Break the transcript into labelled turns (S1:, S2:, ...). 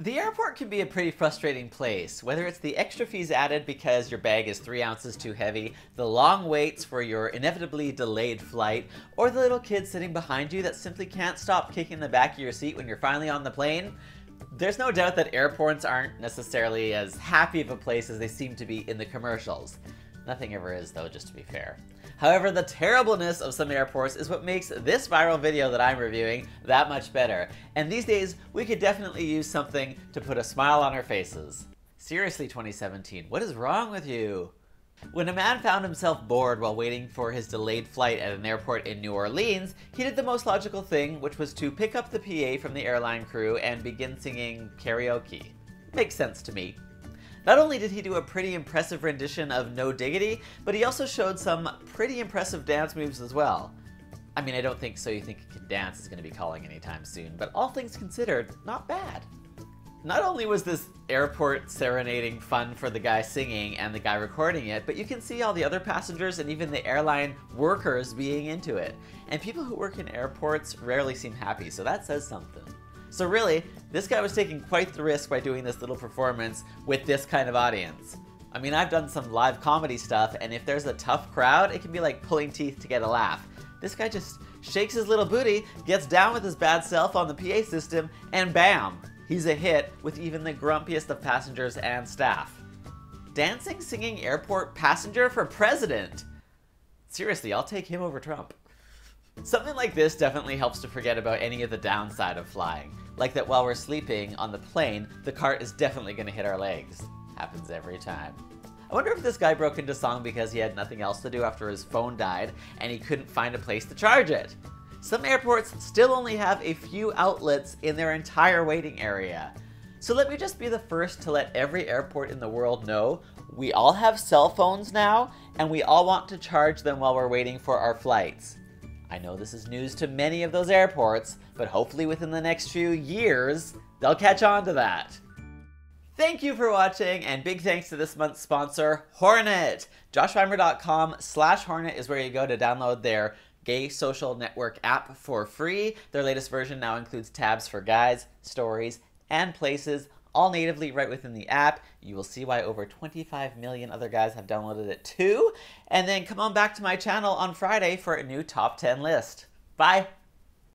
S1: The airport can be a pretty frustrating place, whether it's the extra fees added because your bag is 3 ounces too heavy, the long waits for your inevitably delayed flight, or the little kid sitting behind you that simply can't stop kicking the back of your seat when you're finally on the plane. There's no doubt that airports aren't necessarily as happy of a place as they seem to be in the commercials. Nothing ever is though, just to be fair. However, the terribleness of some airports is what makes this viral video that I'm reviewing that much better. And these days, we could definitely use something to put a smile on our faces. Seriously, 2017, what is wrong with you? When a man found himself bored while waiting for his delayed flight at an airport in New Orleans, he did the most logical thing, which was to pick up the PA from the airline crew and begin singing karaoke. Makes sense to me. Not only did he do a pretty impressive rendition of No Diggity, but he also showed some pretty impressive dance moves as well. I mean, I don't think So You Think You Can Dance is going to be calling anytime soon, but all things considered, not bad. Not only was this airport serenading fun for the guy singing and the guy recording it, but you can see all the other passengers and even the airline workers being into it. And people who work in airports rarely seem happy, so that says something. So really, this guy was taking quite the risk by doing this little performance with this kind of audience. I mean, I've done some live comedy stuff, and if there's a tough crowd, it can be like pulling teeth to get a laugh. This guy just shakes his little booty, gets down with his bad self on the PA system, and bam! He's a hit with even the grumpiest of passengers and staff. Dancing, singing airport passenger for president! Seriously, I'll take him over Trump. Something like this definitely helps to forget about any of the downside of flying. Like that while we're sleeping on the plane, the cart is definitely going to hit our legs. Happens every time. I wonder if this guy broke into song because he had nothing else to do after his phone died and he couldn't find a place to charge it. Some airports still only have a few outlets in their entire waiting area. So let me just be the first to let every airport in the world know we all have cell phones now and we all want to charge them while we're waiting for our flights. I know this is news to many of those airports, but hopefully within the next few years, they'll catch on to that. Thank you for watching, and big thanks to this month's sponsor, Hornet. joshreimer.com/Hornet is where you go to download their gay social network app for free. Their latest version now includes tabs for guys, stories, and places, all natively right within the app. You will see why over 25 million other guys have downloaded it too. And then come on back to my channel on Friday for a new top 10 list. Bye!